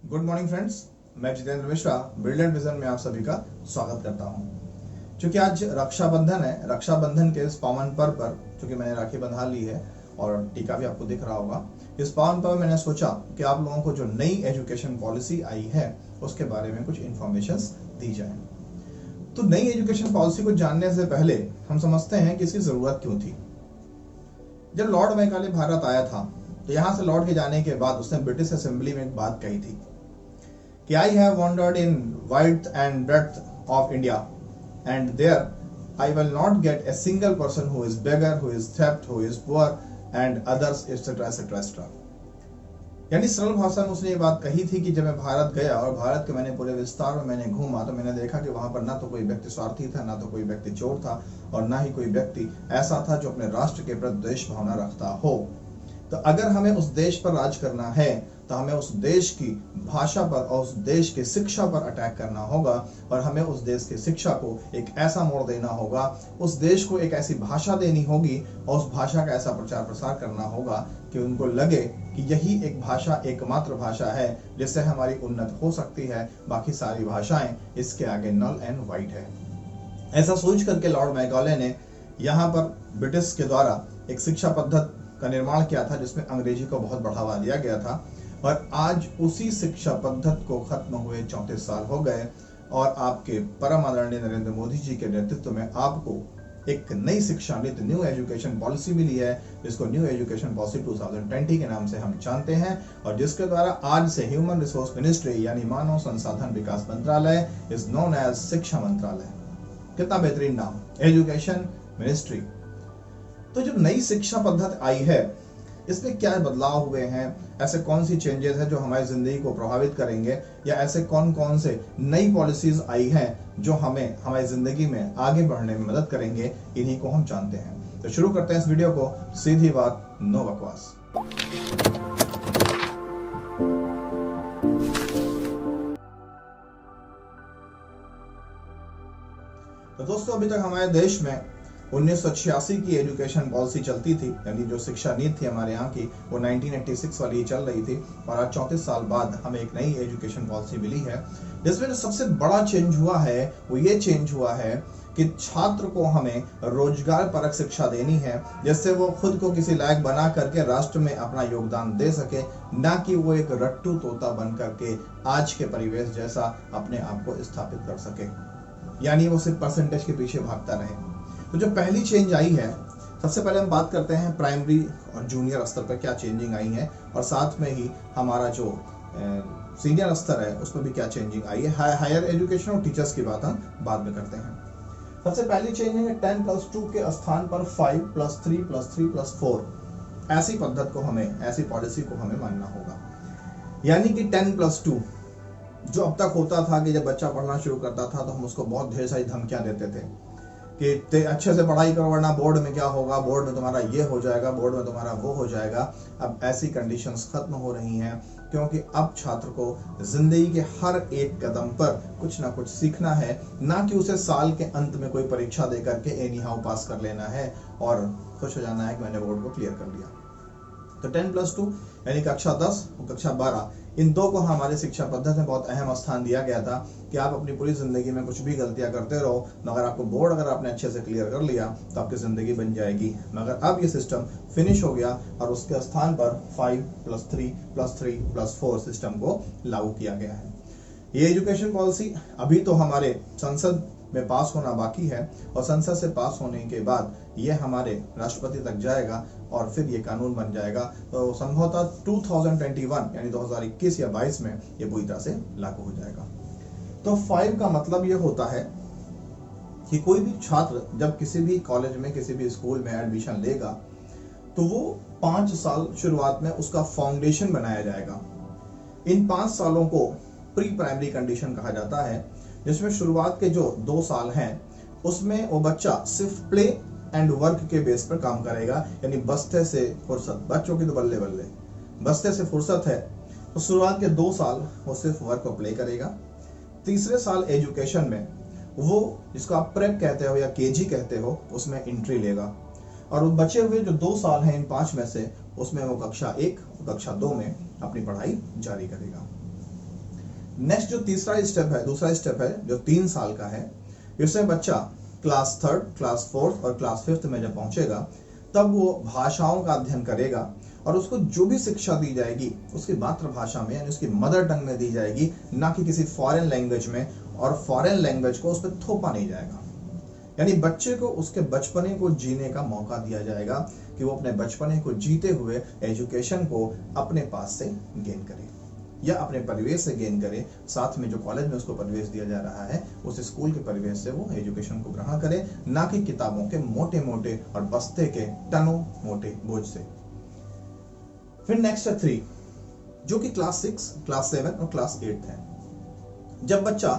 Good morning friends, मैं Jitendra Mishra brilliant vision में आप सभी का स्वागत करता हूं। क्योंकि आज रक्षाबंधन है, रक्षाबंधन के इस पावन पर्व पर चूंकि मैंने राखी बंधा ली है और टीका भी आपको दिख रहा होगा, इस पावन पर्व मैंने सोचा कि आप लोगों को जो नई एजुकेशन पॉलिसी आई है उसके बारे में कुछ इंफॉर्मेशन दी जाए। तो नई एजुकेशन पॉलिसी को जानने से पहले हम समझते हैं कि इसकी जरूरत क्यों थी। जब लॉर्ड मैकाले भारत आया था तो यहां से लौट के जाने के बाद उसने ब्रिटिश असेंबली में एक बात कही थी कि I have wandered in width and breadth of India, and there I will not get a single person who is beggar, who is theft, who is poor, and others, etc., etc., etc. यानी सरल भाषा में उसने ये बात कही थी कि जब मैं भारत गया और भारत के मैंने पूरे विस्तार में मैंने घूमा तो मैंने देखा कि वहां पर ना तो कोई व्यक्ति स्वार्थी था, ना तो कोई व्यक्ति चोर था, और ना ही कोई व्यक्ति ऐसा था जो अपने राष्ट्र के प्रति द्वेष भावना रखता हो। तो अगर हमें उस देश पर राज करना है तो हमें उस देश की भाषा पर और उस देश की शिक्षा पर अटैक करना होगा, और हमें उस देश की शिक्षा को एक ऐसा मोड़ देना होगा, उस देश को एक ऐसी भाषा देनी होगी और उस भाषा का ऐसा प्रचार प्रसार करना होगा कि उनको लगे कि यही एक भाषा एकमात्र भाषा है जिससे हमारी उन्नति हो सकती है, बाकी सारी भाषाएं इसके आगे नल एंड वाइट है। ऐसा सोच करके लॉर्ड मैकाले ने यहाँ पर ब्रिटिश के द्वारा एक शिक्षा पद्धति का निर्माण किया था जिसमें अंग्रेजी को बहुत बढ़ावा दिया गया था, और आज उसी शिक्षा पद्धति को खत्म हुए 34 साल हो गए और आपके परम आदरणीय नरेंद्र मोदी जी के नेतृत्व में आपको एक नई शिक्षा नीति, न्यू एजुकेशन पॉलिसी मिली है, जिसको न्यू एजुकेशन पॉलिसी 2020 के नाम से हम जानते हैं, और जिसके द्वारा आज से ह्यूमन रिसोर्स मिनिस्ट्री यानी मानव संसाधन विकास मंत्रालय इज नोन एज शिक्षा मंत्रालय। कितना बेहतरीन नाम, एजुकेशन मिनिस्ट्री। तो जो नई शिक्षा पद्धति आई है इसमें क्या बदलाव हुए हैं, ऐसे कौन सी चेंजेस है जो हमारी जिंदगी को प्रभावित करेंगे, या ऐसे कौन कौन से नई पॉलिसीज आई हैं जो हमें हमारी जिंदगी में आगे बढ़ने में मदद करेंगे, इन्हीं को हम जानते हैं। तो शुरू करते हैं इस वीडियो को, सीधी बात, नो बकवास। तो दोस्तों, अभी तक हमारे देश में 1986 की एजुकेशन पॉलिसी चलती थी, यानी जो शिक्षा नीति थी हमारे यहाँ की वो 1986 वाली चल रही थी, और आज 34 साल बाद हमें एक नई एजुकेशन पॉलिसी मिली है, जिसमें जो सबसे बड़ा चेंज हुआ है वो ये चेंज हुआ है कि छात्र को हमें रोजगार परक शिक्षा देनी है, जिससे वो खुद को किसी लायक बना करके राष्ट्र में अपना योगदान दे सके, ना कि वो एक रट्टू तोता बन करके आज के परिवेश जैसा अपने आप को स्थापित कर सके, यानी वो सिर्फ परसेंटेज के पीछे भागता रहे। तो जो पहली चेंज आई है, सबसे पहले हम बात करते हैं प्राइमरी और जूनियर स्तर पर क्या चेंजिंग आई है, और साथ में ही हमारा जो सीनियर स्तर है उसमें भी क्या चेंजिंग आई है। हायर एजुकेशन और टीचर्स की बात हम बाद में करते हैं। सबसे पहली चेंज है 10+2 के स्थान पर 5+3+3+4 ऐसी पद्धति को हमें, ऐसी पॉलिसी को हमें मानना होगा। यानी कि 10+2 जो अब तक होता था कि जब बच्चा पढ़ना शुरू करता था तो हम उसको बहुत ढेर सारी धमकियां देते थे कि अच्छे से पढ़ाई करो वरना बोर्ड में क्या होगा, बोर्ड में तुम्हारा ये हो जाएगा, बोर्ड में तुम्हारा वो हो जाएगा। अब ऐसी कंडीशंस खत्म हो रही हैं, क्योंकि अब छात्र को जिंदगी के हर एक कदम पर कुछ ना कुछ सीखना है, ना कि उसे साल के अंत में कोई परीक्षा दे करके एनी हाउ पास कर लेना है और खुश हो जाना है कि मैंने बोर्ड को क्लियर कर लिया। तो 10+2 यानी कक्षा 10 और कक्षा 12, इन दो को हमारी शिक्षा पद्धति में बहुत अहम स्थान दिया गया था कि आप अपनी पूरी जिंदगी में कुछ भी गलतियां करते रहो, मगर आपको बोर्ड अगर आपने अच्छे से क्लियर कर लिया तो आपकी जिंदगी बन जाएगी। मगर अब ये सिस्टम फिनिश हो गया और उसके स्थान पर 5+3+3+4 सिस्टम को लागू किया गया है। ये एजुकेशन पॉलिसी अभी तो हमारे संसद में पास होना बाकी है, और संसद से पास होने के बाद ये हमारे राष्ट्रपति तक जाएगा और फिर ये कानून बन जाएगा। तो संभवतः 2021 यानी 2021 या 22 में ये पूरी तरह से लागू हो जाएगा। तो 5 का मतलब ये होता है कि कोई भी छात्र जब किसी भी कॉलेज में, किसी भी स्कूल में एडमिशन लेगा तो वो 5 साल शुरुआत में उसका फाउंडेशन बनाया जाएगा। इन 5 सालों को प्री प्राइमरी कंडीशन कहा जाता है, जिसमें शुरुआत के जो 2 साल हैं उसमें वो बच्चा सिर्फ प्ले एंड वर्क के बेस पर काम करेगा, यानी बस्ते से फुर्सत। बच्चों की तो बल्ले बल्ले, बस्ते से फुर्सत है तो शुरुआत के 2 साल वो सिर्फ वर्क और प्ले करेगा। तीसरे साल एजुकेशन में वो, जिसको आप प्रेप कहते हो या केजी कहते हो, उसमें एंट्री लेगा, और वो बचे हुए जो 2 साल हैं इन 5 में से, उसमें वो कक्षा 1 और कक्षा 2 में अपनी पढ़ाई जारी करेगा। नेक्स्ट जो तीसरा स्टेप है, दूसरा स्टेप है जो 3 साल का है, इसमें बच्चा क्लास 3, क्लास 4 और क्लास 5 में जब पहुंचेगा तब वो भाषाओं का अध्ययन करेगा और उसको जो भी शिक्षा दी जाएगी उसकी मातृभाषा में यानी उसकी मदर टंग में दी जाएगी, ना कि किसी फॉरेन लैंग्वेज में, और फॉरेन लैंग्वेज को उस पर थोपा नहीं जाएगा। यानी बच्चे को उसके बचपने को जीने का मौका दिया जाएगा कि वो अपने बचपने को जीते हुए एजुकेशन को अपने पास से गेन करे या अपने परिवेश से गेन करे, साथ में जो कॉलेज में उसको परिवेश दिया जा रहा है उस स्कूल के परिवेश से वो एजुकेशन को ग्रहण करे, ना कि किताबों के मोटे मोटे और बस्ते के टनों मोटे बोझ से। फिर नेक्स्ट 3 जो कि क्लास 6, क्लास 7 और क्लास 8 है। जब बच्चा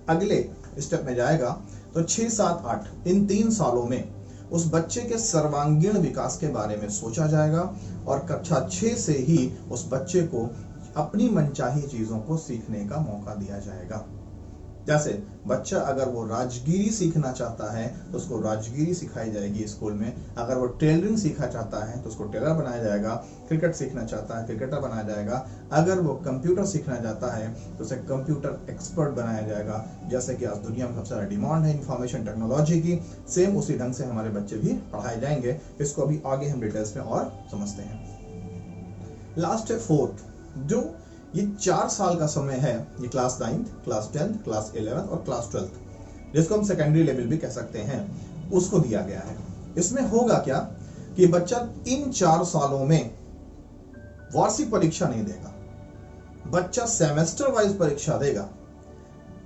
अगले स्टेप में जाएगा तो 6, 7, 8 इन 3 सालों में उस बच्चे के सर्वांगीण विकास के बारे में सोचा जाएगा और कक्षा 6 से ही उस बच्चे को अपनी मनचाही चीजों को सीखने का मौका दिया जाएगा। जैसे बच्चा अगर वो राजगिरी सीखना चाहता है तो उसको राजगिरी सिखाई जाएगी स्कूल में, अगर वो टेलरिंग सीखना चाहता है तो उसको टेलर बनाया जाएगा, क्रिकेट सीखना चाहता है क्रिकेटर बनाया जाएगा, अगर वो कंप्यूटर सीखना चाहता है तो उसे कंप्यूटर एक्सपर्ट बनाया जाएगा। जैसे कि आज दुनिया में सबसे ज़्यादा डिमांड है इंफॉर्मेशन टेक्नोलॉजी की, सेम उसी ढंग से हमारे बच्चे भी पढ़ाए जाएंगे। इसको अभी आगे हम डिटेल्स में और समझते हैं। लास्ट है 4th, जो ये 4 साल का समय है, ये class 9th, class 10th, class 11th और क्लास 12th, जिसको हम सेकेंडरी लेवल भी कह सकते हैं, उसको दिया गया है। इसमें होगा क्या कि बच्चा इन 4 सालों में वार्षिक परीक्षा नहीं देगा, बच्चा सेमेस्टर वाइज परीक्षा देगा।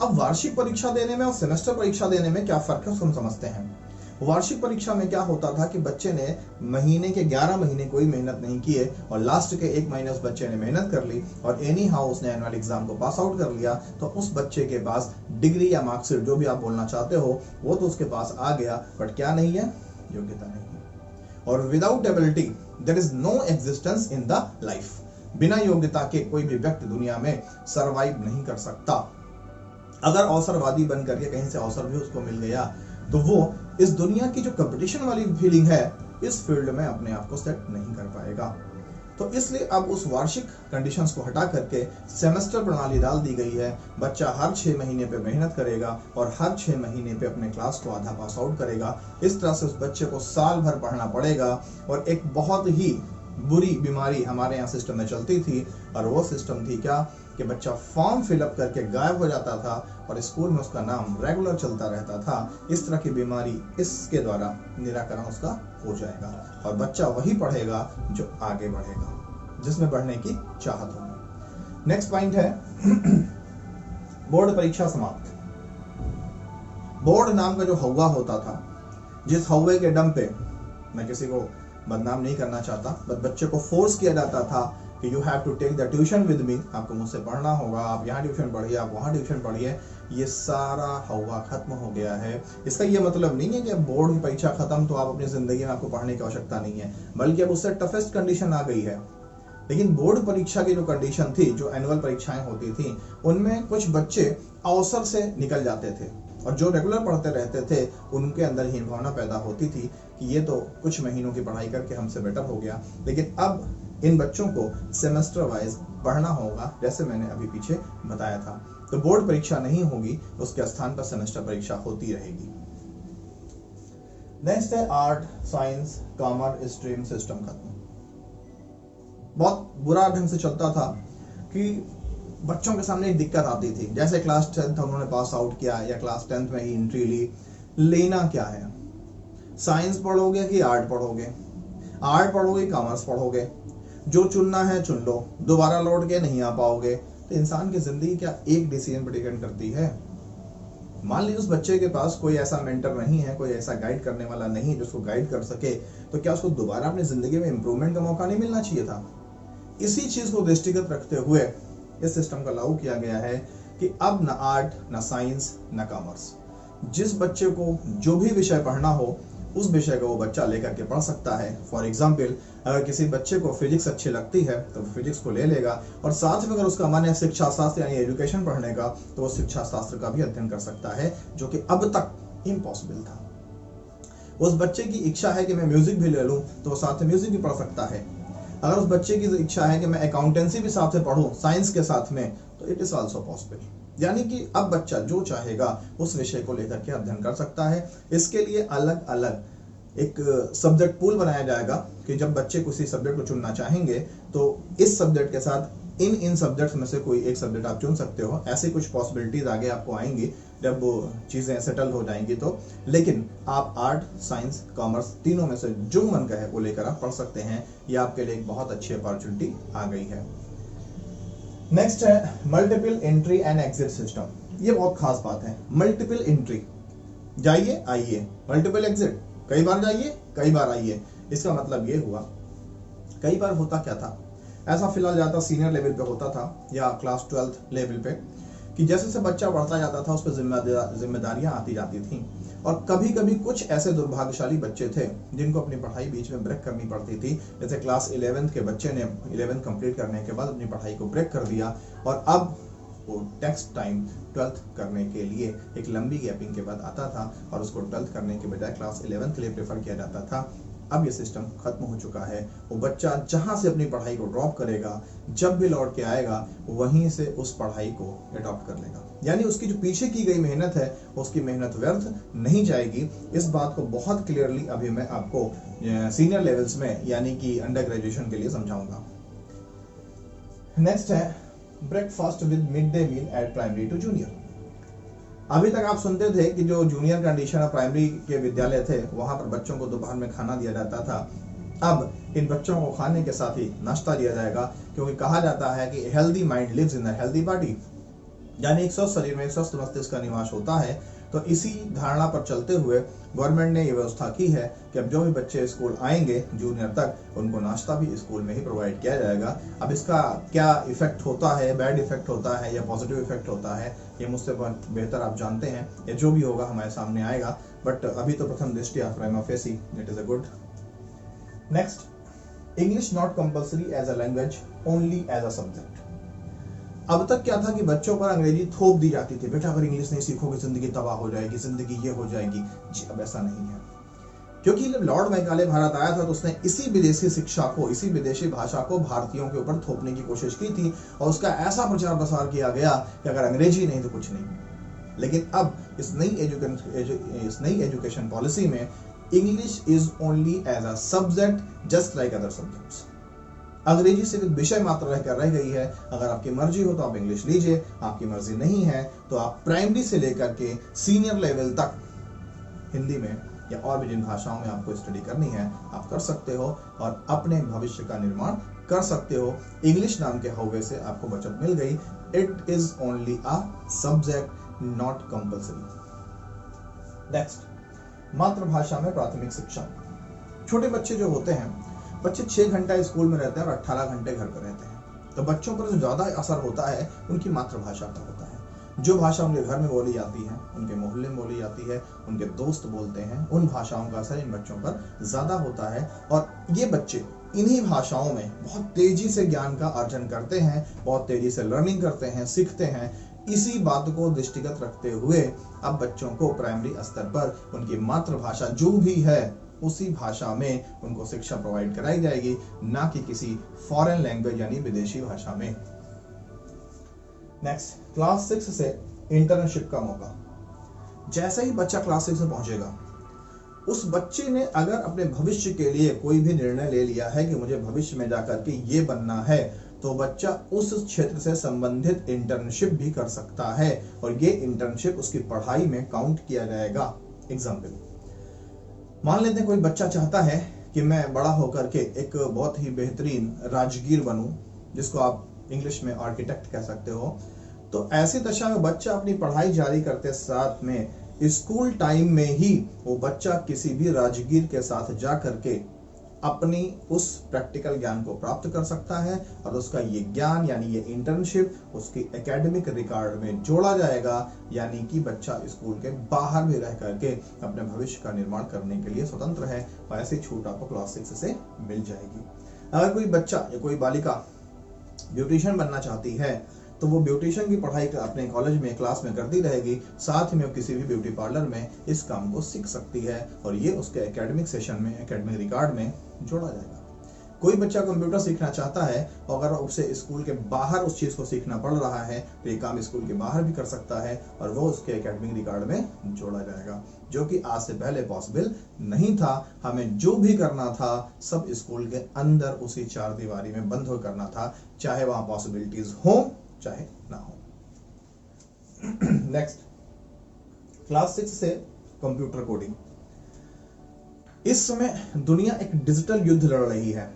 अब वार्षिक परीक्षा देने में और सेमेस्टर परीक्षा देने में क्या फर्क है उसको हम समझते हैं। वार्षिक परीक्षा में क्या होता था कि बच्चे ने महीने के 11 महीने कोई मेहनत नहीं किए और लास्ट के 1 महीने उस बच्चे ने मेहनत कर ली और एनी हाउ उसने एनुअल एग्जाम को पास आउट कर लिया, तो उस बच्चे के पास डिग्री या मार्कशीट जो भी आप बोलना चाहते हो वो तो उसके पास आ गया, बट क्या नहीं है, योग्यता नहीं है। और without ability there is no existence in the life. बिना योग्यता के कोई भी व्यक्ति दुनिया में सरवाइव नहीं कर सकता। अगर अवसरवादी बन करके कहीं से अवसर भी उसको मिल गया तो वो इस दुनिया की जो कंपटीशन वाली फीलिंग है इस फील्ड में अपने आप को सेट नहीं कर पाएगा। तो इसलिए अब उस वार्षिक कंडीशंस को हटा करके सेमेस्टर प्रणाली डाल दी गई है। बच्चा हर 6 महीने पे मेहनत करेगा और हर 6 महीने पे अपने क्लास को आधा पास आउट करेगा। इस तरह से उस बच्चे को साल भर पढ़ना पड़ेगा। और एक बहुत ही बुरी बीमारी हमारे यहाँ सिस्टम में चलती थी और वो सिस्टम थी क्या कि बच्चा फॉर्म फिलअप करके गायब हो जाता था और स्कूल में उसका नाम रेगुलर चलता रहता था। इस तरह की बीमारी इसके द्वारा निराकरण उसका हो जाएगा और बच्चा वही पढ़ेगा जो आगे बढ़ेगा, जिसमें बढ़ने की चाहत होगी। नेक्स्ट पॉइंट है बोर्ड परीक्षा समाप्त। बोर्ड नाम का जो हौवा होता था, जिस हौवे के दम पे, मैं किसी को बदनाम नहीं करना चाहता, बट बच्चे को फोर्स किया जाता था कि you have to take the tuition with me, आपको मुझसे पढ़ना होगा, आप यहाँ ट्यूशन पढ़िए, आप वहाँ ट्यूशन पढ़िए। ये सारा हवा खत्म हो गया है। इसका ये मतलब नहीं है कि अब बोर्ड की परीक्षा खत्म तो आप अपनी जिंदगी में आपको पढ़ने की आवश्यकता नहीं है, बल्कि अब उससे टफेस्ट कंडीशन आ गई है। लेकिन बोर्ड परीक्षा की जो कंडीशन थी, जो एनुअल परीक्षाएं होती थी, उनमें कुछ बच्चे अवसर से निकल जाते थे और जो रेगुलर पढ़ते रहते थे उनके अंदर हीन भावना पैदा होती थी कि ये तो कुछ महीनों की पढ़ाई करके हमसे बेटर हो गया। लेकिन अब इन बच्चों को सेमेस्टर वाइज पढ़ना होगा, जैसे मैंने अभी पीछे बताया था। तो बोर्ड परीक्षा नहीं होगी, उसके स्थान पर सेमेस्टर परीक्षा होती रहेगी। नेक्स्ट है art, science, commerce stream system खत्म। बहुत बुरा ढंग से चलता था कि बच्चों के सामने एक दिक्कत आती थी, जैसे क्लास 10th उन्होंने पास आउट किया या क्लास 10th में ही एंट्री ली, लेना क्या है, साइंस पढ़ोगे कि आर्ट पढ़ोगे, आर्ट पढ़ोगे कॉमर्स पढ़ोगे, जो चुनना है चुन लो, दोबारा लौट के नहीं आ पाओगे। तो इंसान की जिंदगी क्या एक डिसीजन पर डिपेंड करती है? मान लीजिए उस बच्चे के पास कोई ऐसा मेंटर नहीं है, कोई ऐसा गाइड करने वाला नहीं है जो उसको गाइड कर सके, तो क्या उसको दोबारा अपनी जिंदगी में इंप्रूवमेंट का मौका नहीं मिलना चाहिए था? इसी चीज को दृष्टिगत रखते हुए इस सिस्टम का लागू किया गया है कि अब ना आर्ट, ना साइंस, ना कॉमर्स, जिस बच्चे को जो भी विषय पढ़ना हो उस विषय को वो बच्चा लेकर के पढ़ सकता है। फॉर एग्जाम्पल, अगर किसी बच्चे को फिजिक्स अच्छी लगती है तो वो फिजिक्स को ले लेगा, और साथ में अगर उसका मन है शिक्षा शास्त्र यानी एजुकेशन पढ़ने का, तो वो शिक्षा शास्त्र का भी अध्ययन कर सकता है, जो कि अब तक इम्पॉसिबल था। उस बच्चे की इच्छा है कि मैं म्यूजिक भी ले लूं, तो वो साथ में म्यूजिक भी पढ़ सकता है। अगर उस बच्चे की इच्छा है कि मैं अकाउंटेंसी भी साथ में पढ़ूं साइंस के साथ में, तो इट इज ऑल्सो पॉसिबल। यानी कि अब बच्चा जो चाहेगा उस विषय को लेकर के अध्ययन कर सकता है। इसके लिए अलग अलग एक सब्जेक्ट पूल बनाया जाएगा कि जब बच्चे किसी सब्जेक्ट को चुनना चाहेंगे तो इस सब्जेक्ट के साथ इन सब्जेक्ट्स में से कोई एक सब्जेक्ट आप चुन सकते हो। ऐसी कुछ पॉसिबिलिटीज आगे आपको आएंगी जब वो चीजें सेटल हो जाएंगी तो। लेकिन आप आर्ट, साइंस, कॉमर्स तीनों में से जो मन का है वो लेकर आप पढ़ सकते हैं। ये आपके लिए एक बहुत अच्छी अपॉर्चुनिटी आ गई है। नेक्स्ट है multiple entry and exit system. ये बहुत खास बात है। मल्टीपल एंट्री, जाइए आइए, मल्टीपल एग्जिट, कई बार जाइए कई बार आइए। इसका मतलब ये हुआ, कई बार होता क्या था, ऐसा फिलहाल ज्यादा सीनियर लेवल पे होता था या क्लास 12th लेवल पे, कि जैसे जैसे बच्चा बढ़ता जाता था उस पर जिम्मेदारियां आती जाती थी। और कभी कभी कुछ ऐसे दुर्भाग्यशाली बच्चे थे जिनको अपनी पढ़ाई बीच में ब्रेक करनी पड़ती थी। जैसे क्लास 11th के बच्चे ने 11th कंप्लीट करने के बाद अपनी पढ़ाई को ब्रेक कर दिया और अब वो नेक्स्ट टाइम 12th करने के लिए एक लंबी गैपिंग के बाद आता था और उसको 12th करने के बजाय क्लास 11th के लिए प्रेफर किया जाता था। अब ये सिस्टम खत्म हो चुका है। वो बच्चा जहां से अपनी पढ़ाई को ड्रॉप करेगा, जब भी लौट के आएगा वहीं से उस पढ़ाई को अडॉप्ट कर लेगा। यानी उसकी जो पीछे की गई मेहनत है उसकी मेहनत व्यर्थ नहीं जाएगी। इस बात को बहुत क्लियरली अभी मैं आपको सीनियर लेवल्स में यानी कि अंडर ग्रेजुएशन के लिए समझाऊंगा। नेक्स्ट है breakfast with mid day meal at primary to junior. अभी तक आप सुनते थे कि जो जूनियर कंडीशन और प्राइमरी के विद्यालय थे वहां पर बच्चों को दोपहर में खाना दिया जाता था। अब इन बच्चों को खाने के साथ ही नाश्ता दिया जाएगा, क्योंकि कहा जाता है कि healthy mind lives in a healthy body, यानी एक स्वस्थ शरीर में एक स्वस्थ मस्तिष्क का निवास होता है। तो इसी धारणा पर चलते हुए गवर्नमेंट ने ये व्यवस्था की है कि अब जो भी बच्चे स्कूल आएंगे जूनियर तक उनको नाश्ता भी स्कूल में ही प्रोवाइड किया जाएगा। अब इसका क्या इफेक्ट होता है, बैड इफेक्ट होता है या पॉजिटिव इफेक्ट होता है, ये मुझसे बेहतर आप जानते हैं, या जो भी होगा हमारे सामने आएगा। बट अभी तो प्रथम दृष्टया prima facie it is a good. Next, English not compulsory as a language, only as a subject. अब तक क्या था कि बच्चों पर अंग्रेजी थोप दी जाती थी, बेटा अगर इंग्लिश नहीं सीखोगे जिंदगी तबाह हो जाएगी, जिंदगी ये हो जाएगी। जी अब ऐसा नहीं है, क्योंकि जब लॉर्ड मैकाले भारत आया था तो उसने इसी विदेशी शिक्षा को, इसी विदेशी भाषा को भारतीयों के ऊपर थोपने की कोशिश की थी और उसका ऐसा प्रचार प्रसार किया गया कि अगर अंग्रेजी नहीं तो कुछ नहीं। लेकिन अब इस नई एजुकेशन पॉलिसी में English is only as a subject just like other subjects. अंग्रेजी सिर्फ विषय मात्र रहकर रह गई है। अगर आपकी मर्जी हो तो आप इंग्लिश लीजिए, आपकी मर्जी नहीं है तो आप प्राइमरी से लेकर के सीनियर लेवल तक हिंदी में या और भी जिन भाषाओं में आपको स्टडी करनी है आप कर सकते हो और अपने भविष्य का निर्माण कर सकते हो। इंग्लिश नाम के हौवे से आपको बचत मिल गई। It is only a subject, not compulsory. Next, मातृभाषा में प्राथमिक शिक्षा। छोटे बच्चे जो होते हैं, बच्चे 6 घंटा स्कूल में रहते हैं और 18 घंटे घर पर रहते हैं। तो बच्चों पर जो ज्यादा असर होता है उनकी मातृभाषा का होता है। जो भाषा उनके घर में बोली जाती है, उनके मोहल्ले में बोली जाती है, उनके दोस्त बोलते हैं, उन भाषाओं का असर इन बच्चों पर ज्यादा होता है। और ये बच्चे इन्हीं भाषाओं में बहुत तेजी से ज्ञान का अर्जन करते हैं, बहुत तेजी से लर्निंग करते हैं, सीखते हैं। इसी बात को दृष्टिगत रखते हुए अब बच्चों को प्राइमरी स्तर पर उनकी मातृभाषा जो भी है उसी भाषा में उनको शिक्षा प्रोवाइड कराई जाएगी, ना कि किसी फॉरेन लैंग्वेज यानी विदेशी भाषा में। नेक्स्ट, क्लास 6 से इंटर्नशिप का मौका। जैसे ही बच्चा क्लास 6 में पहुंचेगा, उस बच्चे ने अगर अपने भविष्य के लिए कोई भी निर्णय ले लिया है कि मुझे भविष्य में जाकर के ये बनना है, तो बच्चा उस क्षेत्र से संबंधित इंटर्नशिप भी कर सकता है और ये इंटर्नशिप उसकी पढ़ाई में काउंट किया जाएगा। एग्जाम्पल, मान लेते हैं कोई बच्चा चाहता है कि मैं बड़ा होकर के एक बहुत ही बेहतरीन राजगीर बनूं, जिसको आप इंग्लिश में आर्किटेक्ट कह सकते हो। तो ऐसी दशा में बच्चा अपनी पढ़ाई जारी करते साथ में स्कूल टाइम में ही वो बच्चा किसी भी राजगीर के साथ जा करके अपनी उस प्रैक्टिकल ज्ञान को प्राप्त कर सकता है और उसका ये ज्ञान यानी ये इंटर्नशिप उसकी एकेडमिक रिकॉर्ड में जोड़ा जाएगा। यानी कि बच्चा स्कूल के बाहर भी रह करके अपने भविष्य का निर्माण करने के लिए स्वतंत्र है और ऐसी छूट आपको क्लास 6 से मिल जाएगी। अगर कोई बच्चा या कोई बालिका ब्यूटिशियन बनना चाहती है तो वो ब्यूटिशियन की पढ़ाई अपने कॉलेज में क्लास में करती रहेगी, साथ में वो किसी भी ब्यूटी पार्लर में इस काम को सीख सकती है और ये उसके एकेडमिक सेशन में, एकेडमिक रिकॉर्ड में जोड़ा जाएगा। कोई बच्चा कंप्यूटर सीखना चाहता है, अगर उसे स्कूल के बाहर उस चीज को सीखना पड़ रहा है तो ये काम स्कूल के बाहर भी कर सकता है और वो उसके एकेडमिक रिकॉर्ड में जोड़ा जाएगा, जो कि आज से पहले पॉसिबल नहीं था। हमें जो भी करना था सब स्कूल के अंदर उसी चार दीवारी में बंद हो करना था, चाहे वहां पॉसिबिलिटीज हो चाहे ना हो। नेक्स्ट, क्लास 6 से कंप्यूटर कोडिंग। इस समय दुनिया एक डिजिटल युद्ध लड़ रही है।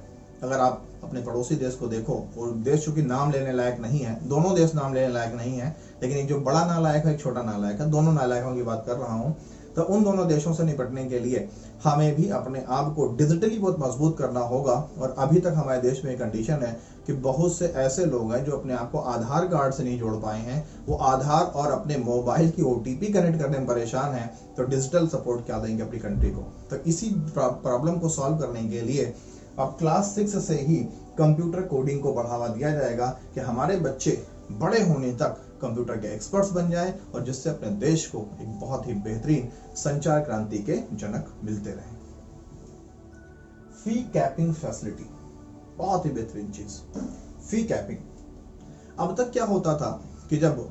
अगर आप अपने पड़ोसी देश को देखो, और देश चूंकि नाम लेने लायक नहीं है, दोनों देश नाम लेने लायक नहीं है, लेकिन एक जो बड़ा नालायक है एक छोटा नालायक है, दोनों नालायकों की बात कर रहा हूं। तो उन दोनों देशों से निपटने के लिए हमें भी अपने आप को डिजिटली बहुत मजबूत करना होगा। और अभी तक हमारे देश में एक कंडीशन है कि बहुत से ऐसे लोग हैं जो अपने आप को आधार कार्ड से नहीं जोड़ पाए हैं, वो आधार और अपने मोबाइल की OTP कनेक्ट करने में परेशान हैं, तो डिजिटल सपोर्ट क्या देंगे अपनी कंट्री को। तो इसी प्रॉब्लम को सॉल्व करने के लिए अब क्लास 6 से ही कंप्यूटर कोडिंग को बढ़ावा दिया जाएगा कि हमारे बच्चे बड़े होने तक कंप्यूटर के एक्सपर्ट्स बन जाएं और जिससे अपने देश को एक बहुत ही बेहतरीन संचार क्रांति के जनक मिलते रहें। फी कैपिंग फैसिलिटी, बहुत ही बेहतरीन चीज। फी कैपिंग, अब तक क्या होता था कि जब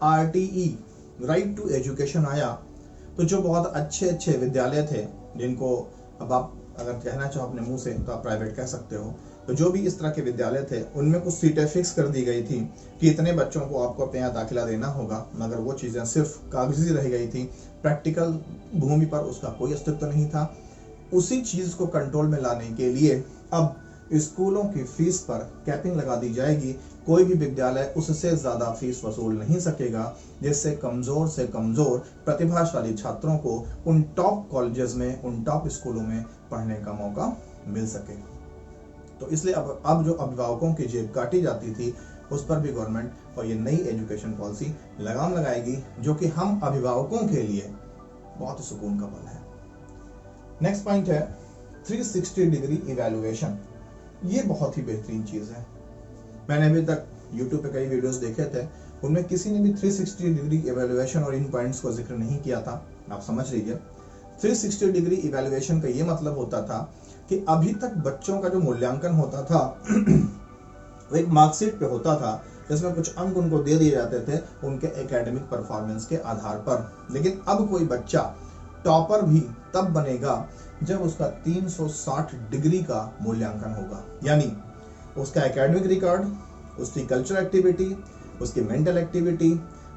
RTE राइट टू एजुकेशन आया तो जो बहुत अच्छे अच्छे विद्यालय थे, जिनको अब आप अगर कहना चाहो अपने मुंह से तो आप प्राइवेट कह सकते हो, तो जो भी इस तरह के विद्यालय थे उनमें कुछ सीटें फिक्स कर दी गई थी कि इतने बच्चों को आपको अपने यहाँ दाखिला देना होगा, मगर वो चीज़ें सिर्फ कागजी रह गई थी, प्रैक्टिकल भूमि पर उसका कोई अस्तित्व नहीं था। उसी चीज़ को कंट्रोल में लाने के लिए अब स्कूलों की फीस पर कैपिंग लगा दी जाएगी। कोई भी विद्यालय उससे ज्यादा फीस वसूल नहीं सकेगा, जिससे कमजोर से कमजोर प्रतिभाशाली छात्रों को उन टॉप कॉलेजेस में, उन टॉप स्कूलों में पढ़ने का मौका मिल सके। तो इसलिए अब जो अभिभावकों की जेब काटी जाती थी उस पर भी गवर्नमेंट और ये नई एजुकेशन पॉलिसी लगाम लगाएगी, जो कि हम अभिभावकों के लिए बहुत ही सुकून का पल है। नेक्स्ट पॉइंट है 360 डिग्री इवैल्यूएशन। ये बहुत ही बेहतरीन चीज है। मैंने अभी तक YouTube पे कई वीडियोस देखे थे, उनमें किसी ने भी 360 डिग्री इवैल्यूएशन और इन पॉइंट्स को जिक्र नहीं किया था। आप समझ लीजिए, 360 डिग्री इवैल्यूएशन का ये मतलब होता था कि अभी तक बच्चों का जो मूल्यांकन होता था वो एक मार्कशीट पे होता था, जिसमें कुछ अंक उनको दे दिए जाते थे उनके एकेडमिक परफॉर्मेंस के आधार पर। लेकिन अब कोई बच्चा टॉपर भी तब बनेगा जब उसका 360 डिग्री का मूल्यांकन होगा, यानी उसका एकेडमिक रिकॉर्ड, उसकी कल्चरल एक्टिविटी, उसकी मेंटल एक्टिविटी,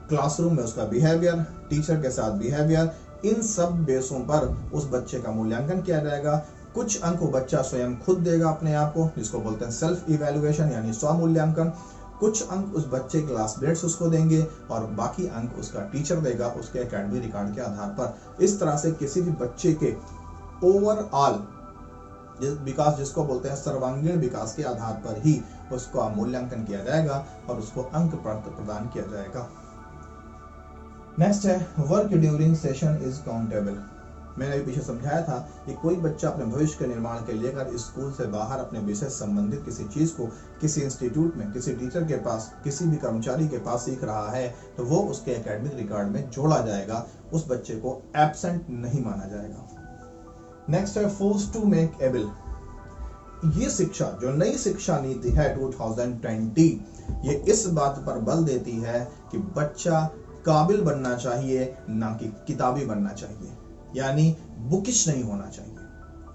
क्लासरूम में उसका बिहेवियर, टीचर के साथ बिहेवियर, इन सब बेसों पर उस बच्चे का मूल्यांकन किया जाएगा। कुछ अंक वो बच्चा स्वयं खुद देगा अपने आप को, जिसको बोलते हैं सेल्फ इवैल्यूएशन यानी स्व मूल्यांकन। कुछ अंक उस बच्चे के क्लासमेट्स उसको देंगे और बाकी अंक उसका टीचर देगा उसके एकेडमिक रिकॉर्ड के आधार पर। इस तरह से किसी भी बच्चे के ओवरऑल विकास, जिसको बोलते हैं सर्वांगीण विकास के आधार पर ही उसका मूल्यांकन किया जाएगा और उसको अंक प्रदान किया जाएगा। नेक्स्ट है work during session is countable. मैंने अभी पीछे समझाया था कि कोई बच्चा अपने भविष्य के निर्माण के लिए अगर स्कूल से बाहर अपने विषय से संबंधित किसी चीज को किसी इंस्टीट्यूट में, किसी टीचर के पास, किसी भी कर्मचारी के पास सीख रहा है तो वो उसके एकेडमिक रिकॉर्ड में जोड़ा जाएगा, उस बच्चे को एब्सेंट नहीं माना जाएगा। नेक्स्ट है फोर्स टू मेक एबल। ये शिक्षा, जो नई शिक्षा नीति है 2020, ये इस बात पर बल देती है कि बच्चा काबिल बनना चाहिए, ना कि किताबी बनना चाहिए, यानी बुकिश नहीं होना चाहिए।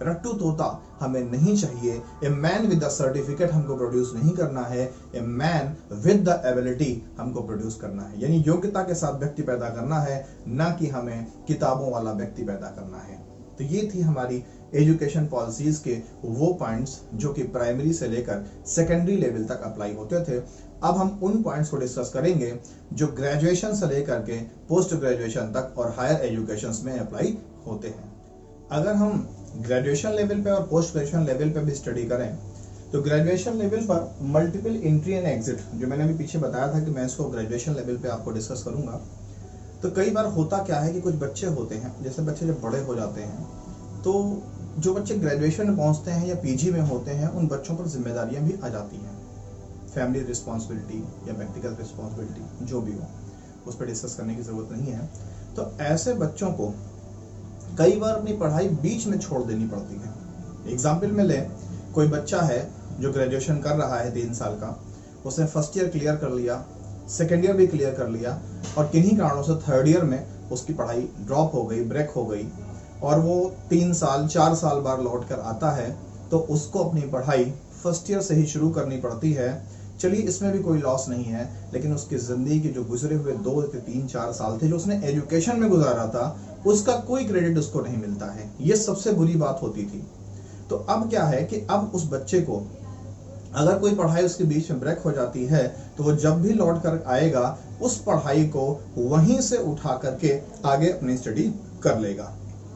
रट्टू तोता हमें नहीं चाहिए। A man with the certificate हमको प्रोड्यूस नहीं करना है, a man with the ability हमको प्रोड्यूस करना है, यानी योग्यता के साथ व्यक्ति पैदा करना है, ना कि हमें किताबों वाला व्यक्ति पैदा करना है। तो ये थी हमारी एजुकेशन पॉलिसीज के वो पॉइंट्स जो कि प्राइमरी से लेकर सेकेंडरी लेवल तक अप्लाई होते थे। अब हम उन पॉइंट्स को डिस्कस करेंगे जो ग्रेजुएशन से लेकर के पोस्ट ग्रेजुएशन तक और हायर एजुकेशन में अप्लाई होते हैं। अगर हम ग्रेजुएशन लेवल पे और पोस्ट ग्रेजुएशन लेवल पे भी स्टडी करें तो ग्रेजुएशन लेवल पर मल्टीपल एंट्री एंड एग्जिट, जो मैंने अभी पीछे बताया था कि मैं इसको ग्रेजुएशन लेवल पे आपको डिस्कस करूंगा। तो कई बार होता क्या है कि कुछ बच्चे होते हैं, जैसे बच्चे जब बड़े हो जाते हैं तो जो बच्चे ग्रेजुएशन में पहुंचते हैं या पीजी में होते हैं, उन बच्चों पर जिम्मेदारियां भी आ जाती हैं, फैमिली रिस्पॉन्सिबिलिटी या व्यक्तिगत रिस्पॉन्सिबिलिटी, जो भी हो, उस पर डिस्कस करने की जरूरत नहीं है। तो ऐसे बच्चों को कई बार अपनी पढ़ाई बीच में छोड़ देनी पड़ती है। एग्जाम्पल में लें कोई बच्चा है जो ग्रेजुएशन कर रहा है 3 साल का, उसने फर्स्ट ईयर क्लियर कर लिया, सेकेंड ईयर भी क्लियर कर लिया और किन्हीं कारणों से थर्ड ईयर में उसकी पढ़ाई ड्रॉप हो गई, ब्रेक हो गई और वो 3 साल 4 साल बाद लौट कर आता है, तो उसको अपनी पढ़ाई फर्स्ट ईयर से ही शुरू करनी पड़ती है। चलिए इसमें भी कोई लॉस नहीं है, लेकिन उसकी ज़िंदगी के जो गुजरे हुए 2 से 3-4 साल थे जो उसने एजुकेशन में गुजारा था, उसका कोई क्रेडिट उसको नहीं मिलता है। ये सबसे बुरी बात होती थी। तो अब क्या है कि अब उस बच्चे को अगर कोई पढ़ाई उसके बीच में ब्रेक हो जाती है, तो वो जब भी लौट कर आएगा उस पढ़ाई को वहीं से उठा करके आगे अपनी स्टडी कर लेगा।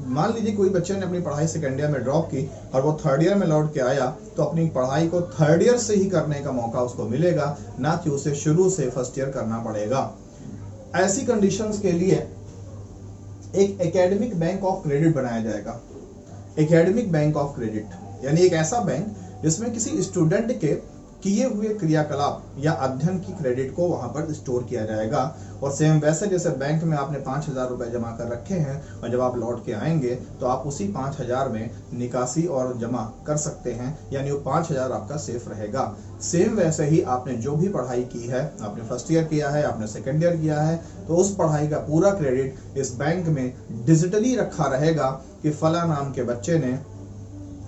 मान लीजिए कोई बच्चे ने अपनी पढ़ाई सेकेंड ईयर में ड्रॉप की और वो थर्ड ईयर में लौट के आया, तो अपनी पढ़ाई को थर्ड ईयर से ही करने का मौका उसको मिलेगा, ना कि उसे शुरू से फर्स्ट ईयर करना पड़ेगा। ऐसी कंडीशंस के लिए एक एकेडमिक बैंक ऑफ क्रेडिट बनाया जाएगा। एकेडमिक बैंक ऑफ क्रेडिट यानी एक ऐसा बैंक जिसमें किसी स्टूडेंट के किए हुए क्रियाकलाप या अध्ययन की क्रेडिट को वहां पर स्टोर किया जाएगा। और सेम वैसे जैसे बैंक में आपने 5,000 रुपए जमा कर रखे हैं और जब आप लौट के आएंगे तो आप उसी 5,000 में निकासी और जमा कर सकते हैं, यानी वो 5,000 आपका सेफ रहेगा। सेम वैसे ही आपने जो भी पढ़ाई की है, आपने फर्स्ट ईयर किया है, आपने सेकेंड ईयर किया है, तो उस पढ़ाई का पूरा क्रेडिट इस बैंक में डिजिटली रखा रहेगा कि फला नाम के बच्चे ने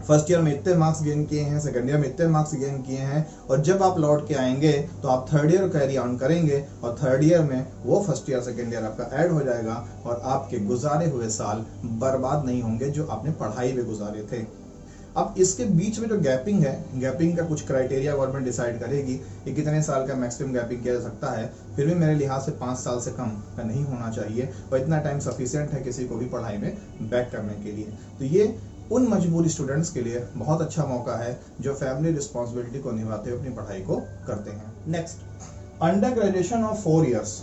फर्स्ट ईयर में इतने मार्क्स गेन किए हैं, सेकंड ईयर में इतने मार्क्स गेन किए हैं, और जब आप लौट के आएंगे तो आप थर्ड ईयर कैरी ऑन करेंगे और थर्ड ईयर में वो फर्स्ट ईयर सेकंड ईयर आपका ऐड हो जाएगा और आपके गुजारे हुए साल बर्बाद नहीं होंगे जो आपने पढ़ाई में गुजारे थे। अब इसके बीच में जो गैपिंग है, गैपिंग का कुछ क्राइटेरिया गवर्नमेंट डिसाइड करेगी कि कितने साल का मैक्सिमम गैपिंग किया जा सकता है। फिर भी मेरे लिहाज से 5 साल से कम का नहीं होना चाहिए और इतना टाइम सफिशिएंट है किसी को भी पढ़ाई में बैक करने के लिए। तो ये उन मजबूर स्टूडेंट्स के लिए बहुत अच्छा मौका है जो फैमिली रिस्पॉन्सिबिलिटी को निभाते हुए अपनी पढ़ाई को करते हैं। Next, under graduation of 4 years.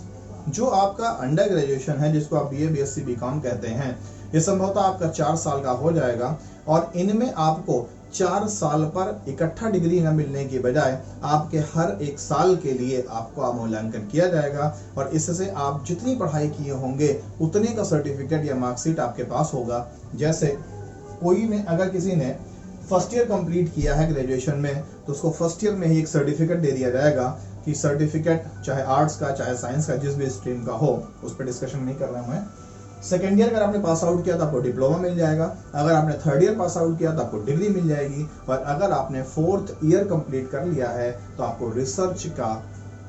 जो आपका अंडर ग्रेजुएशन है, जिसको आप BA BSc BCom कहते हैं, ये संभवतः आपका 4 साल का हो जाएगा और इनमें आपको 4 साल पर इकट्ठा डिग्री न मिलने की बजाय आपके हर एक साल के लिए आपको मूल्यांकन किया जाएगा और इससे आप जितनी पढ़ाई किए होंगे उतने का सर्टिफिकेट या मार्कशीट आपके पास होगा। जैसे कोई ने अगर किसी ने फर्स्ट ईयर कंप्लीट किया है ग्रेजुएशन में, तो उसको फर्स्ट ईयर में ही एक सर्टिफिकेट दे दिया जाएगा कि सर्टिफिकेट चाहे आर्ट्स का चाहे साइंस का जिस भी स्ट्रीम का हो, उस पर डिस्कशन नहीं कर रहा हूं मैं। सेकेंड ईयर अगर आपने पास आउट किया तो आपको डिप्लोमा मिल जाएगा, अगर आपने थर्ड ईयर पास आउट किया तो आपको डिग्री मिल जाएगी, और अगर आपने फोर्थ ईयर कंप्लीट कर लिया है तो आपको रिसर्च का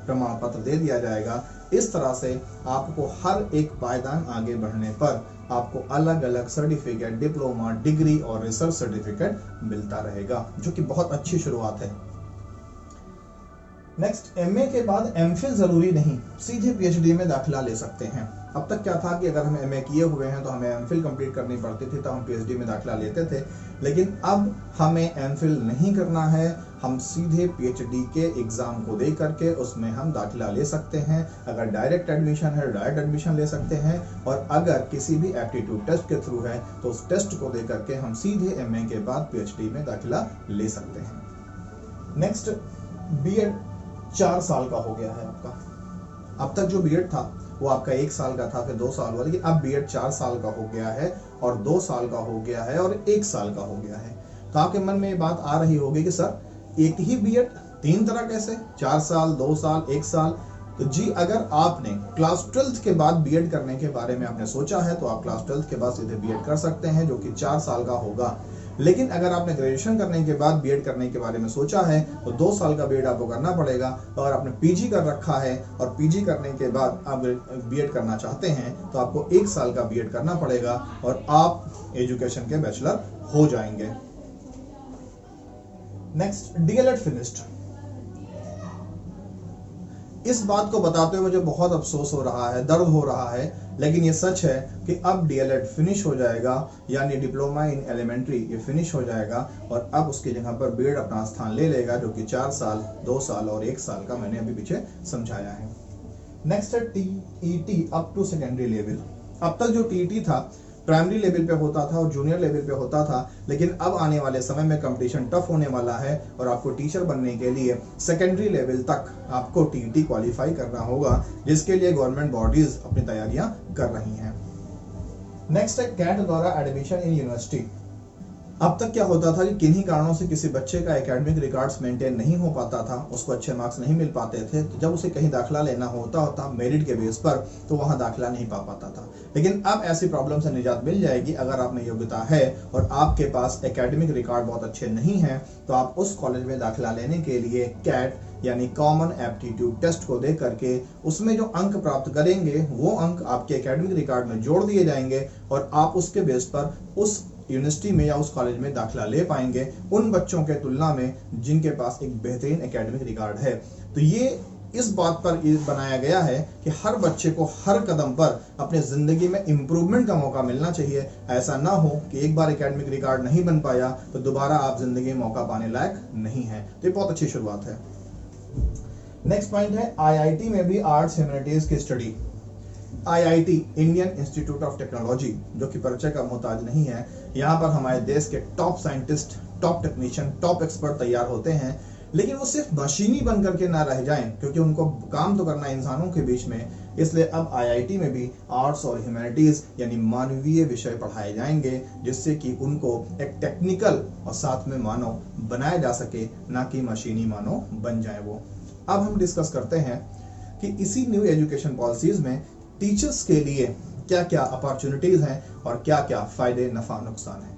प्रमाण पत्र दे दिया जाएगा। इस तरह से आपको हर एक पायदान आगे बढ़ने पर आपको अलग अलग सर्टिफिकेट, डिप्लोमा, डिग्री और रिसर्च सर्टिफिकेट मिलता रहेगा, जो कि बहुत अच्छी शुरुआत है। नेक्स्ट, एमए के बाद एमफिल जरूरी नहीं, सीधे पीएचडी में दाखिला ले सकते हैं। अब तक क्या था कि अगर हम एमए किए हुए हैं तो हमें एमफिल कंप्लीट करनी पड़ती थी, तो हम पीएचडी में दाखिला लेते थे, लेकिन अब हमें एमफिल नहीं करना है, हम सीधे पीएचडी के एग्जाम को दे करके उसमें हम दाखिला ले सकते हैं। अगर डायरेक्ट एडमिशन है, डायरेक्ट एडमिशन ले सकते हैं, और अगर किसी भी एप्टीट्यूड टेस्ट के थ्रू है तो उस टेस्ट को दे करके हम सीधे एमए के बाद पीएचडी में दाखिला ले सकते हैं। नेक्स्ट, बीएड 4 साल का हो गया है आपका। अब तक जो बीएड था वो आपका 1 साल का था, फिर 2 साल हुआ, लेकिन अब बीएड 4 साल का हो गया है और 2 साल का हो गया है और 1 साल का हो गया है। तो आपके मन में ये बात आ रही होगी कि सर एक ही बीएड 3 तरह कैसे, 4 साल, 2 साल, 1 साल? तो जी, अगर आपने क्लास 12th के बाद बीएड करने के बारे में आपने सोचा है तो आप क्लास 12th के बाद सीधे बीएड कर सकते हैं, जो कि 4 साल का होगा। लेकिन अगर आपने ग्रेजुएशन करने के बाद बीएड करने के बारे में सोचा है तो 2 साल का बीएड आपको करना पड़ेगा। तो अगर आपने पीजी कर रखा है और पीजी करने के बाद आप बीएड करना चाहते हैं तो आपको 1 साल का बीएड करना पड़ेगा और आप एजुकेशन के बैचलर हो जाएंगे। Next, DElEd finished. इस बात को बताते हुए मुझे बहुत अफसोस हो रहा है, दर्द हो रहा है, लेकिन ये सच है कि अब डीएलएड फिनिश हो जाएगा, यानी डिप्लोमा इन एलिमेंट्री ये फिनिश हो जाएगा और अब उसकी जगह पर बीएड अपना स्थान ले लेगा, जो कि 4 साल, 2 साल और 1 साल का मैंने अभी पीछे समझाया है। नेक्स्ट है TET up to secondary level. अब तक जो टीईटी था प्राइमरी लेवल पे होता था और जूनियर लेवल पे होता था, लेकिन अब आने वाले समय में कंपटीशन टफ होने वाला है और आपको टीचर बनने के लिए सेकेंडरी लेवल तक आपको टीईटी क्वालिफाई करना होगा, जिसके लिए गवर्नमेंट बॉडीज अपनी तैयारियां कर रही हैं। नेक्स्ट है कैट द्वारा एडमिशन इन यूनिवर्सिटी। अब तक क्या होता था कि किन्हीं कारणों से किसी बच्चे का एकेडमिक रिकॉर्ड्स मेंटेन नहीं हो पाता था, उसको अच्छे मार्क्स नहीं मिल पाते थे, तो जब उसे कहीं दाखिला लेना होता मेरिट के बेस पर, तो वहां दाखिला नहीं पा पाता था। लेकिन अब ऐसी प्रॉब्लम से निजात मिल जाएगी। अगर आप में योग्यता है और आपके पास एकेडमिक रिकॉर्ड बहुत अच्छे नहीं है, तो आप उस कॉलेज में दाखिला लेने के लिए कैट यानी कॉमन एप्टीट्यूड टेस्ट को दे करके उसमें जो अंक प्राप्त करेंगे वो अंक आपके एकेडमिक रिकॉर्ड में जोड़ दिए जाएंगे और आप उसके बेस पर उस यूनिवर्सिटी में या उस कॉलेज में दाखिला ले पाएंगे उन बच्चों के तुलना में जिनके पास एक बेहतरीन एकेडमिक रिकॉर्ड है। तो ये इस बात पर बनाया गया है कि हर बच्चे को हर कदम पर अपने जिंदगी में इंप्रूवमेंट का मौका मिलना चाहिए। ऐसा ना हो कि एक बार एकेडमिक रिकॉर्ड नहीं बन पाया तो दोबारा आप जिंदगी में मौका पाने लायक नहीं है। तो ये बहुत अच्छी शुरुआत है। नेक्स्ट पॉइंट है आईआईटी में भी आर्ट्स ह्यूमैनिटीज की study. IIT Indian institute of technology, जो कि परिचय का मोहताज नहीं है, यहाँ पर हमारे देश के top scientist, top technician, top expert तैयार होते हैं। लेकिन वो सिर्फ मशीनी बन करके ना रह जाएं, क्योंकि उनको काम तो करना है इंसानों के बीच में। इसलिए अब आईआईटी में भी आर्ट्स और ह्यूमैनिटीज यानी मानवीय विषय पढ़ाए जाएंगे, जिससे कि उनको एक टेक्निकल और साथ में मानव बनाया जा सके, ना कि मशीनी मानव बन जाए वो। अब हम डिस्कस करते हैं कि इसी न्यू एजुकेशन पॉलिसीज में टीचर्स के लिए क्या क्या अपॉर्चुनिटीज हैं और क्या क्या फायदे नफा नुकसान हैं।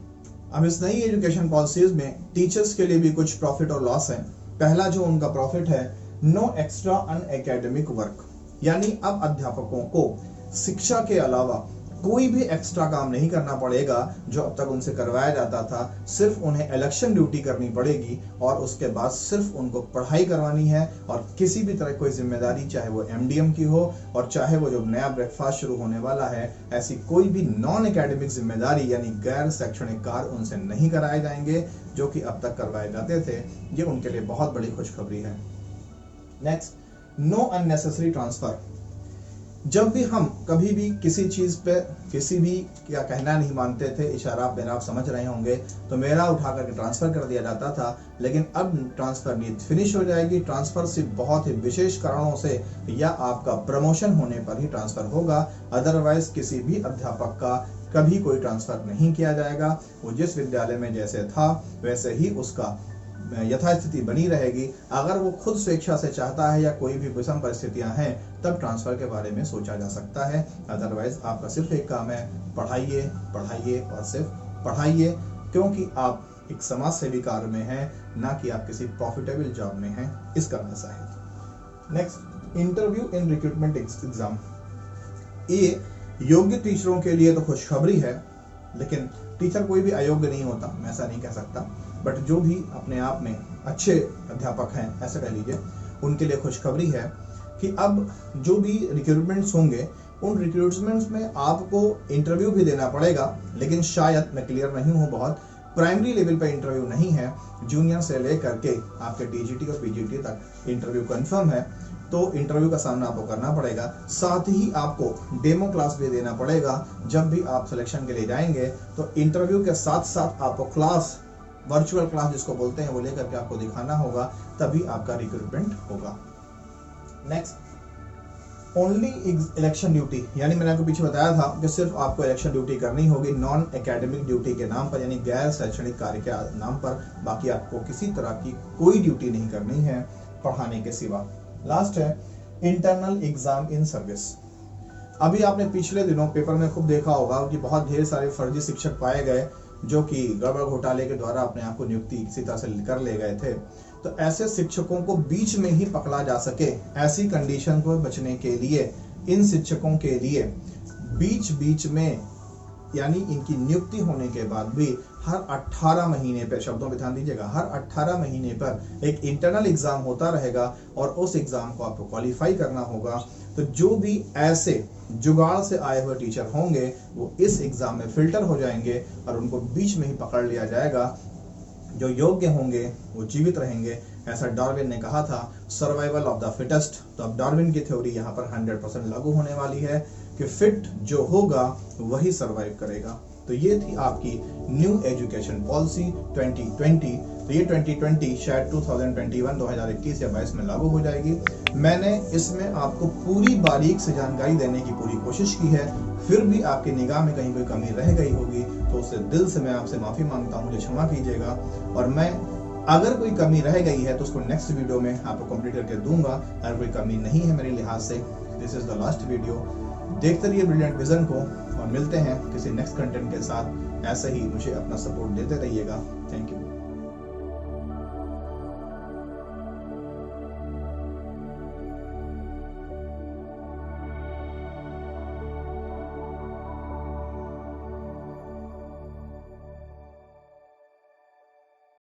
अब इस नई एजुकेशन पॉलिसीज में टीचर्स के लिए भी कुछ प्रॉफिट और लॉस है। पहला जो उनका प्रॉफिट है, नो एक्स्ट्रा अन एकेडमिक वर्क, यानी अब अध्यापकों को शिक्षा के अलावा कोई भी एक्स्ट्रा काम नहीं करना पड़ेगा जो अब तक उनसे करवाया जाता था। सिर्फ उन्हें इलेक्शन ड्यूटी करनी पड़ेगी और उसके बाद सिर्फ उनको पढ़ाई करवानी है और किसी भी तरह कोई जिम्मेदारी, चाहे वो एमडीएम की हो और चाहे वो जो नया ब्रेकफास्ट शुरू होने वाला है, ऐसी कोई भी नॉन एकेडमिक जिम्मेदारी यानी गैर शैक्षणिक कार्य उनसे नहीं कराए जाएंगे जो कि अब तक करवाए जाते थे। ये उनके लिए बहुत बड़ी खुशखबरी है। Next, know unnecessary transfer. जब भी हम कभी भी किसी चीज पे किसी भी क्या कहना नहीं मानते थे, इशारा मेरा आप समझ रहे होंगे, तो मेरा उठा करके ट्रांसफर कर दिया जाता था। लेकिन अब ट्रांसफर नीति फिनिश हो जाएगी। ट्रांसफर सिर्फ बहुत ही विशेष कारणों से या आपका प्रमोशन होने पर ही ट्रांसफर होगा। अदरवाइज किसी भी अध्यापक का कभी कोई ट्रांसफर नहीं किया जाएगा। वो जिस विद्यालय में जैसे था वैसे ही उसका यथास्थिति बनी रहेगी। अगर वो खुद स्वेच्छा से चाहता है या कोई भी विषम परिस्थितियां हैं, तब ट्रांसफर के बारे में सोचा जा सकता है। अदरवाइज आपका सिर्फ एक काम है, पढ़ाइए पढ़ाइए और सिर्फ पढ़ाइए, क्योंकि आप एक समाज सेवी कार्य में हैं, ना कि आप किसी प्रॉफिटेबल जॉब में हैं। इसका ऐसा है। Next, interview in recruitment exam. ये योग्य टीचरों के लिए तो खुशखबरी है, लेकिन टीचर कोई भी अयोग्य नहीं होता, मैं ऐसा नहीं कह सकता। बट जो भी अपने आप में अच्छे अध्यापक हैं, ऐसा कह लीजिए, उनके लिए खुशखबरी है कि अब जो भी रिक्रूटमेंट्स होंगे, उन रिक्रूटमेंट्स में आपको इंटरव्यू भी देना पड़ेगा। लेकिन शायद, मैं क्लियर नहीं हूँ बहुत, प्राइमरी लेवल पर इंटरव्यू नहीं है। जूनियर से लेकर के आपके टीजीटी और पीजीटी तक इंटरव्यू कंफर्म है। तो इंटरव्यू का सामना आपको करना पड़ेगा। साथ ही आपको डेमो क्लास भी देना पड़ेगा। जब भी आप सिलेक्शन के लिए जाएंगे तो इंटरव्यू के साथ साथ आपको क्लास, वर्चुअल क्लास जिसको बोलते हैं, वो लेकर के आपको दिखाना होगा, तभी आपका रिक्रूटमेंट होगा। नेक्स्ट, ओनली इलेक्शन ड्यूटी, यानी मैंने आपको पीछे बताया था कि सिर्फ आपको इलेक्शन ड्यूटी करनी होगी नॉन एकेडमिक ड्यूटी के नाम पर, यानी गैर शैक्षणिक कार्य के नाम पर। बाकी आपको किसी तरह की कोई ड्यूटी नहीं करनी है पढ़ाने के सिवा। लास्ट है इंटरनल एग्जाम इन सर्विस। अभी आपने पिछले दिनों पेपर में खूब देखा होगा कि बहुत ढेर सारे फर्जी शिक्षक पाए गए जो कि गड़बड़ घोटाले के द्वारा अपने आप को नियुक्ति किसी तरह से कर ले गए थे। तो ऐसे शिक्षकों को बीच में ही पकड़ा जा सके, ऐसी कंडीशन को बचने के लिए इन शिक्षकों के लिए बीच बीच में, यानी इनकी नियुक्ति होने के बाद भी हर 18 महीने पर, शब्दों पे ध्यान दीजिएगा, हर 18 महीने पर एक इंटरनल एग्जाम होता रहेगा और उस एग्जाम को आपको क्वालिफाई करना होगा। तो जो भी ऐसे जुगाड़ से आए हुए टीचर होंगे वो इस एग्जाम में फिल्टर हो जाएंगे और उनको बीच में ही पकड़ लिया जाएगा। जो योग्य होंगे वो जीवित रहेंगे। ऐसा डार्विन ने कहा था, सर्वाइवल ऑफ द फिटेस्ट। तो अब डार्विन की थ्योरी यहाँ पर 100% लागू होने वाली है कि फिट जो होगा वही सर्वाइव करेगा। तो ये थी आपकी न्यू एजुकेशन पॉलिसी 2020। तो ये 2020 शायद 2021 या 22 में लागू हो जाएगी। मैंने इसमें आपको पूरी बारीक से जानकारी देने की पूरी कोशिश की है, फिर भी आपकी निगाह में कहीं कोई कमी रह गई होगी तो उससे दिल से मैं आपसे माफी मांगता हूँ, मुझे क्षमा कीजिएगा। और मैं अगर कोई कमी रह गई है तो उसको नेक्स्ट वीडियो में आपको कंप्लीट करके दूंगा। अगर कोई कमी नहीं है मेरे लिहाज से, this is the last video. देखते रहिए ब्रिलियंट विजन को और मिलते हैं किसी नेक्स्ट कंटेंट के साथ। ऐसे ही मुझे अपना सपोर्ट देते रहिएगा। Thank you.